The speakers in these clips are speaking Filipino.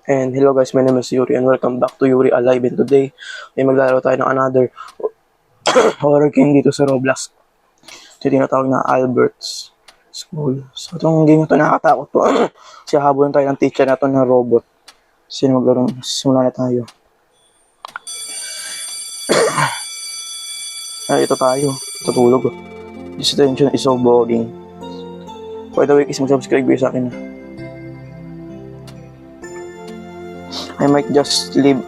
And hello guys, my name is Yuri and welcome back to Yuri Alive, and today ay maglalaro tayo ng another horror game dito sa Roblox. Ito tinatawag na Albert's School. So itong game na ito nakakatakot to. Kasi habulin tayo ng teacher na ito na robot. Sino maglaro? Simula na tayo. Ay, ito tayo. Tutulog. This attention is so boring. By the way, kiss mag-subscribe kayo sa akin. I might just leave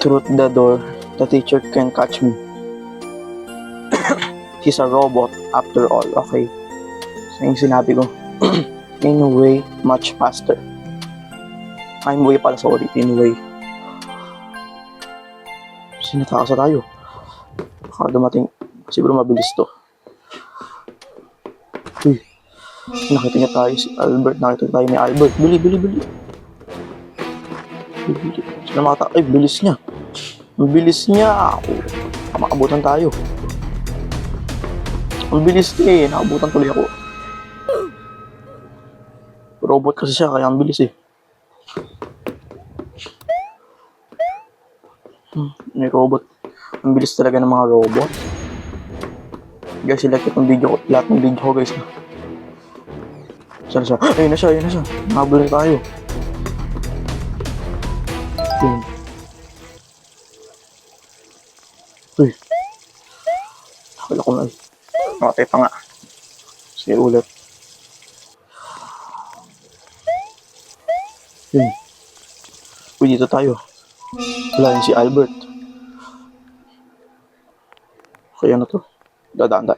through the door. The teacher can catch me. He's a robot after all. Okay. So yung sinabi ko. In a way, much faster. I'm way pala, sorry. In a way. Sinataka tayo. Baka dumating. Siguro mabilis to. Uy. Nakita niya tayo si Albert. Nakita tayo ni Albert. Bili. Sila makata... Ay, bilis niya. Ang bilis niya. Makabutan tayo. Ang bilis niya eh. Nakabutan tuloy ako. Robot kasi siya, kaya ang bilis eh. May robot. Ang bilis talaga ng mga robot. Guys, select itong video ko. Lahat ng video ko, guys. Saan siya? Ayun na siya. Nakabulan na tayo. Yun. Uy. Akala ko na eh. Nakatay pa nga. Sige ulit. Yun. Uy, dito tayo. Wala yun si Albert. Kaya na to. Dadaan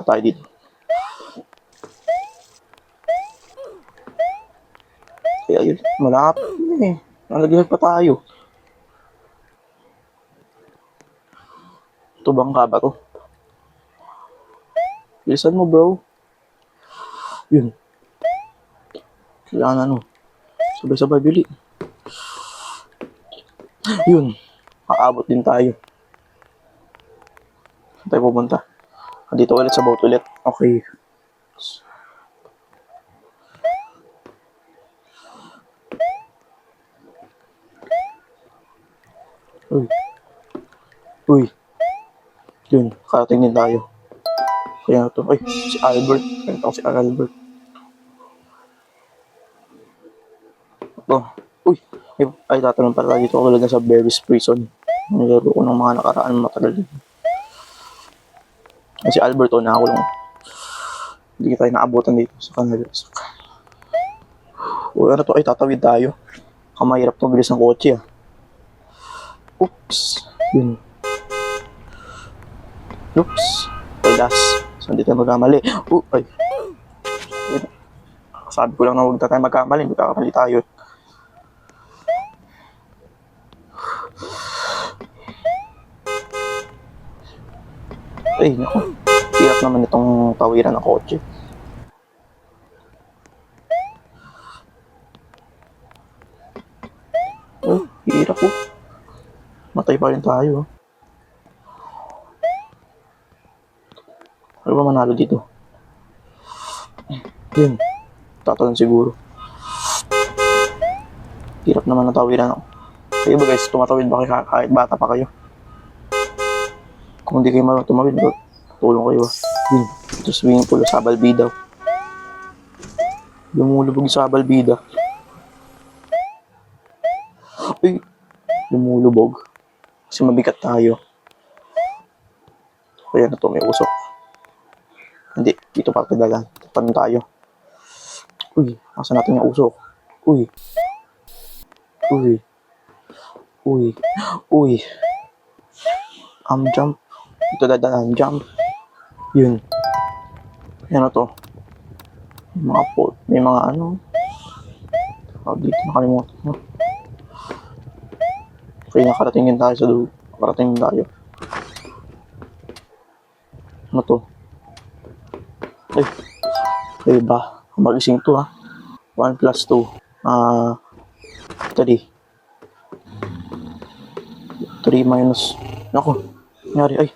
tayo dito. Kaya yun. Malapit eh. Nalaglag pa tayo. Tubang ka ba to? Bilisan mo, bro. Yun. Kailangan ano. Sabay-sabay, bili. Yun. Makaabot din tayo. Saan tayo pupunta? Dito ulit sa boat ulit. Okay. Uy. Yun. Karating din tayo. Kaya ito. Ay, si Albert. Kaya ito si Albert. Ito. Uy. Ay, tatanong pala dito ako talaga sa Berry's Prison. Nilaro ko ng mga nakaraan matagal din. Ay, si Albert o nakakulong. Hindi tayo naabutan dito sa kanila. Uy, ano to? Ay, tatawid tayo. Kamahirap to bilis ng kotse ah. Oops. Yun. Oops. Pedas. Saan di tayo magkamali? Ay. Sabi ko lang na huwag tayo magkamali. Magkakamali tayo. Ay, naku. Hirap naman itong tawiran ng kotse. Oh, hirap po. Matay pa rin tayo. Ano ba manalo dito? Yun. Tatalon siguro. Hirap naman ang tawiran ako. Kaya ba guys, tumatawid ba kayo kahit bata pa kayo? Kung hindi kayo marunong tumawid, tulong kayo. Yun. Ito swimming pool sa Balbida. Lumulubog sa Balbida. Uy. Lumulubog. Kasi mabigat tayo. Kaya na to, may usok. Hindi, dito pa pedalan. Tapan tayo. Uy, nasa natin yung usok. Uy. Jump. Ito dadaan, jump. Yun. Yan na to. May mga ano. Dito nakalimutan mo. Okay, nakarating din tayo sa dulo. Nakarating din tayo. Ano to? Ay, ba? Magising to ha. 1 plus 2. 3. 3 minus. Naku. Nangyari. Ay.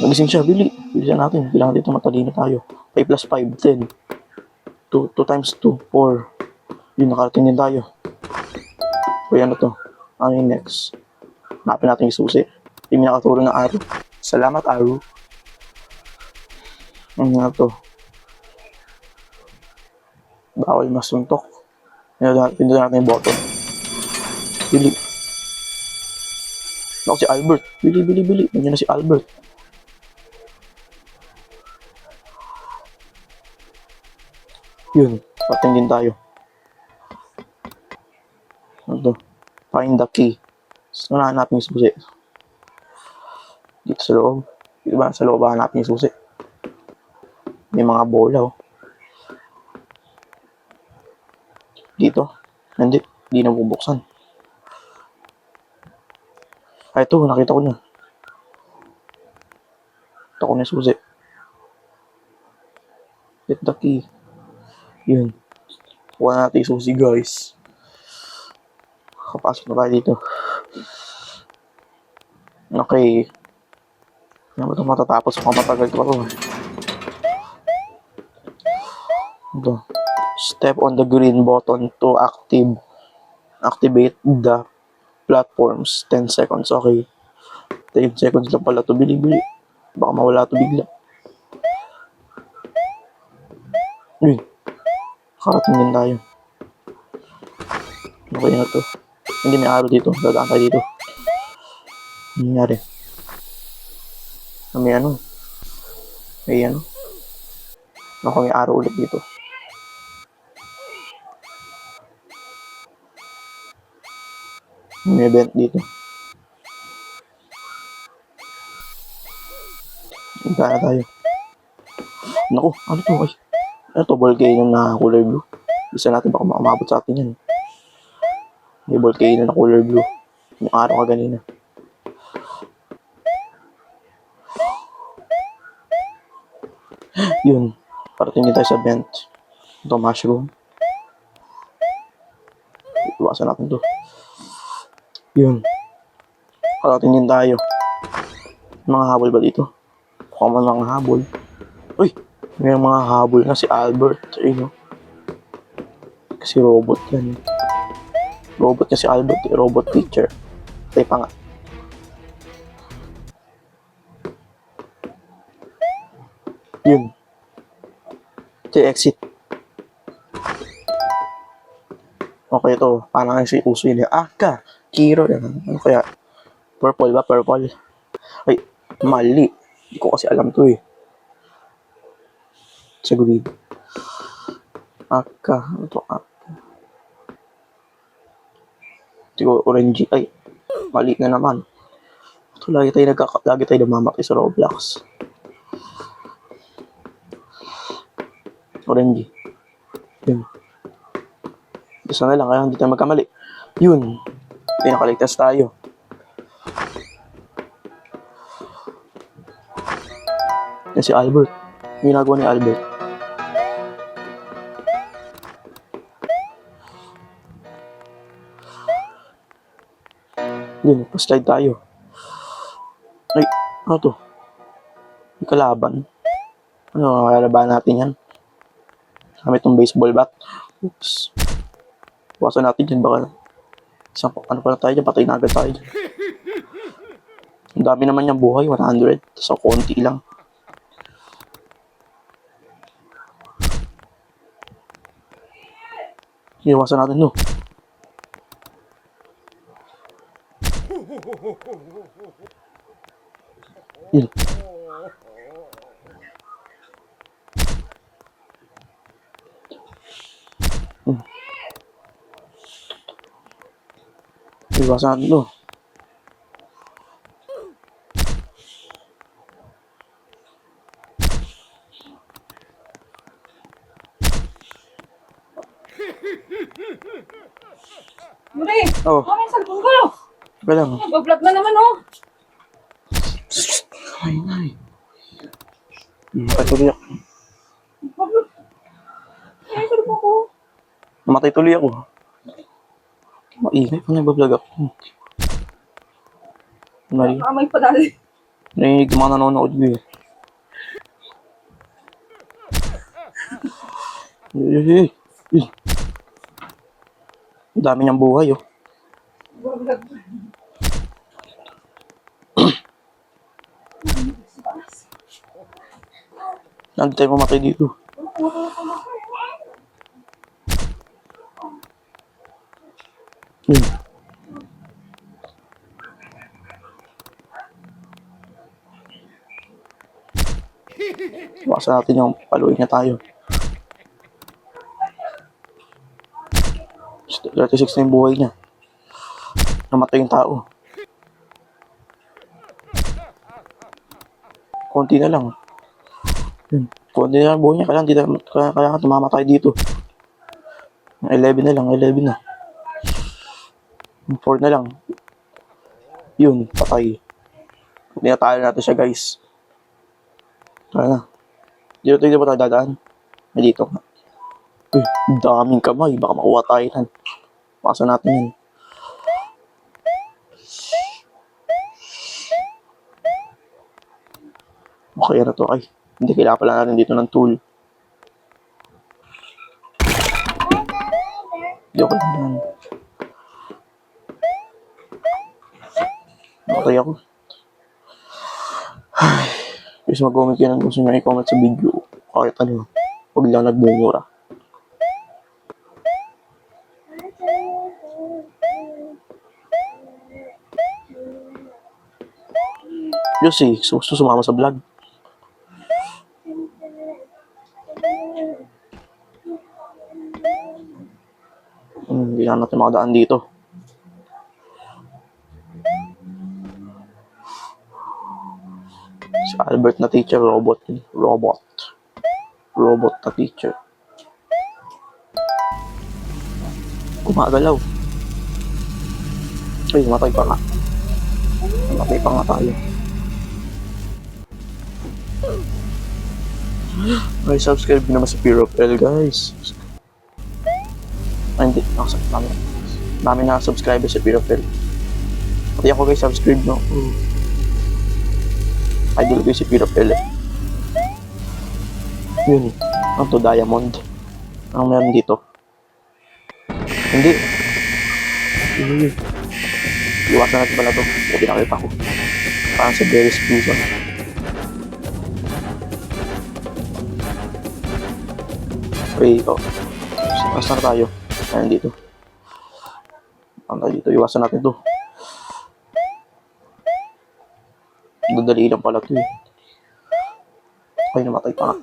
Magising siya. Bilisan natin. Bilang dito matalino tayo. 5 plus 5. 10. 2 times 2. 4. Yun, nakarating din tayo. Kaya ano to? Ano yung next? Hanapin natin yung susi. Yung nakaturo ng araw. Salamat, araw. Ano nga to? Bawal masuntok. Pindutin natin yung button. Bili. Ako si Albert. Bili. Nandiyan na si Albert. Yun. Pating din tayo. Ano to? Find the key. So, hanapin yung susi. Dito sa loob. Diba? Sa loob hanapin yung susi. May mga bola, oh. Dito. Hindi. Hindi na bubuksan. Ay, ito. Nakita ko na. Ito ko na yung susi. Get the key. Yun. Kuha natin yung susi, guys. Kapasok na tayo dito. Okay. Hindi ba ito matatapos? Mukhang matagal ito pa ito. Ito. Step on the green button to activate the platforms. 10 seconds. Okay. 10 seconds lang pala ito. Bili. Baka mawala ito bigla. Uy. Karating din tayo. Okay na ito. Hindi, may araw dito. Dadaan tayo dito. Ano nangyari? May ano? May ano? Ako, may araw ulit dito. May event dito. Hintay na tayo. Naku, ano to? Ay, ano to? Volcano na color blue. Isa natin baka makamabot sa atin yan. May volcano na color blue. Yung araw ka ganina. Yun. Parating din tayo sa vent. Ito, mushroom. Iwasan natin to. Yun. Parating din tayo. Mga habol ba dito? Mukhang mga habol. Uy! May mga habol na si Albert. Ayun, no? Kasi robot yan. Robot niya si Albert. Robot teacher. Tayo pa nga. Yun. Ito yung exit. Okay, ito. Parang si uso yun. Aka. Kiro. Ano kaya? Purple ba? Purple. Ay, mali. Hindi ko kasi alam to eh. Sa green. Aka. Ano to? Aka. Ito orange. Ay, mali na naman. Ito, lagi tayo namamatay sa Roblox. Orange. Yun. Gusto na lang, kaya hindi tayo magkamali. Yun. Hindi, nakaligtas tayo. Yan si Albert. Yung ginagawa ni Albert. Yun, pa-slide tayo. Ay, ano to? May kalaban. Ano, makalaban natin yan. Kami itong baseball bat. Oops. Buwasan natin dyan, baka ano pala tayo dyan, patay na agad tayo dyan. Ang dami naman niyang buhay, 100. So, konti lang. Iwasan natin, no? Yun. Iwasan natin, no? Mure! Oh. Ano yung cellphone ko? Teka lang. Nag-vlog na naman, oh. Ay. Namatay tuloy ako. Nag-vlog. Ano yung cellphone ko? Namatay tuloy ako. Maingay pa nagbablog ako. Nakakamay pa dali. Narinig yung mga nanonood ko eh. Ang dami niyang buhay, oh. Nag-vlog. Nandito tayo mamatay dito. Yun. Iwasan natin yung paluin niya tayo. 36 na yung buhay niya. Namatay yung tao. Konti na lang. Yun. Konti na lang buhay niya. Kailangan tumamatay dito. 11 na lang. 11 na. 4 na lang. Yun. Patay. Tinatalo natin siya, guys. Tara na. Dito ba tayo dadaan? May dito. Uy, daming kamay. Baka makuha tayo yan. Pasa natin yan. Okay na to. Ay, hindi kailangan pala natin dito ng tool. Joke lang yan. Nakatay ako. Ay, please mag-comment kayo ng gusto nyo i-comment sa video. Kahit ano, huwag lang nagbumura. Yossi, sumama sa vlog. Hindi na natin makadaan dito. Si Albert na teacher, robot na teacher. Gumagalaw. Ay, matay pa nga tayo. Ay, subscribe naman sa Fear of L, guys. Ay, hindi. Dami na subscriber sa Fear of L. Pati ako, guys, subscribe, no? Idol ko si Fear of L. Yun. Ang to diamond. Ang meron dito. Hindi. Iwasan natin pala to. Hindi nakita ko. Parang sa Berry's Prison. Okay, saan na tayo? Ayan dito. Dito, iwasan natin to. Dadali lang pala to eh. Ay, namatay pa nga.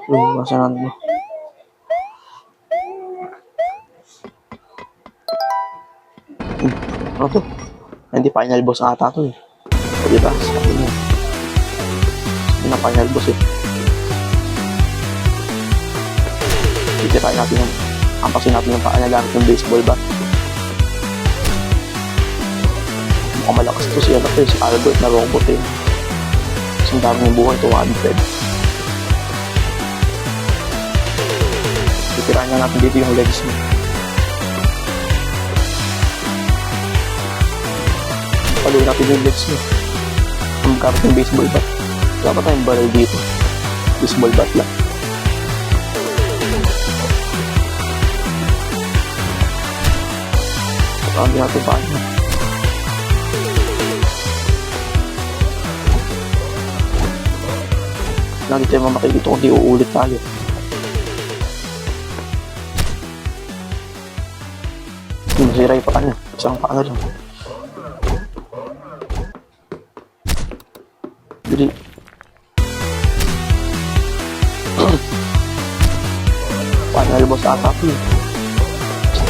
Iwasan natin to. Ano to? Hindi final boss ata to eh. O diba? Sabi niya. Hindi na final boss eh. Titirain natin yung ampasin natin yung paa na gamit yung baseball bat. Mukhang malakas to si Albert na robot eh. Kasi ang dami yung buhay to 100. Titirain na natin dito yung legs mo. Paluin natin yung legs mo. Ang gamit yung baseball bat. Wala pa tayong barrel dito. Baseball bat lang. Hindi natin paano. Hindi tayo mamatay dito kung di uulit tayo. Masiray pa kanya. Isang paano lang. Jadi final boss ata po eh.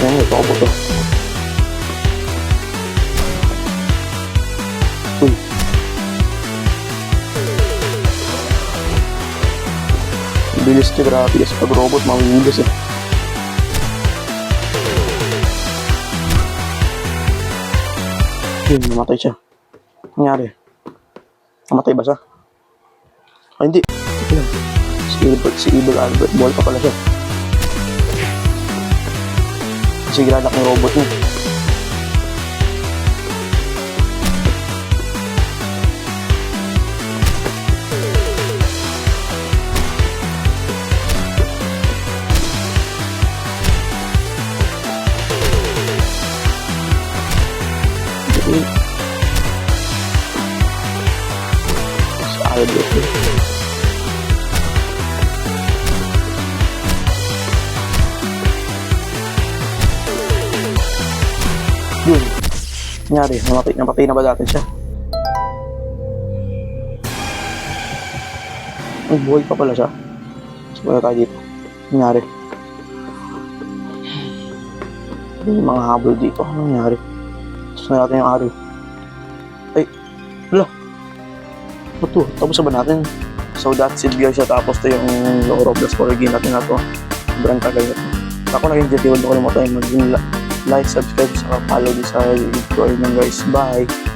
Ayan, ito ako to. Uy. Bilis niya, grabe. Kasi pag robot, mawibilis eh. Yun, namatay siya. Nangyari. Namatay ba siya? Ay, hindi. Si Evil Albert. Ball pa pala siya. Kasi ginalak ng robot niya. Albert. Yun. Nangyari, napatay na ba natin siya? Ay, buhay pa pala siya. Siguro tayo dito. Nangyari. Yung mga habol dito. Ano nangyari? Gusto na natin yung araw. Ay, wala. Ito, tapos na ba natin? So that's it guys. Tapos to yung Roblox Horror game natin na to. Sobrang tagal na to. Ako naging detail. Huwag ko lang mag-like, subscribe, saka follow din sa YouTube ko. Ayun lang guys. Bye!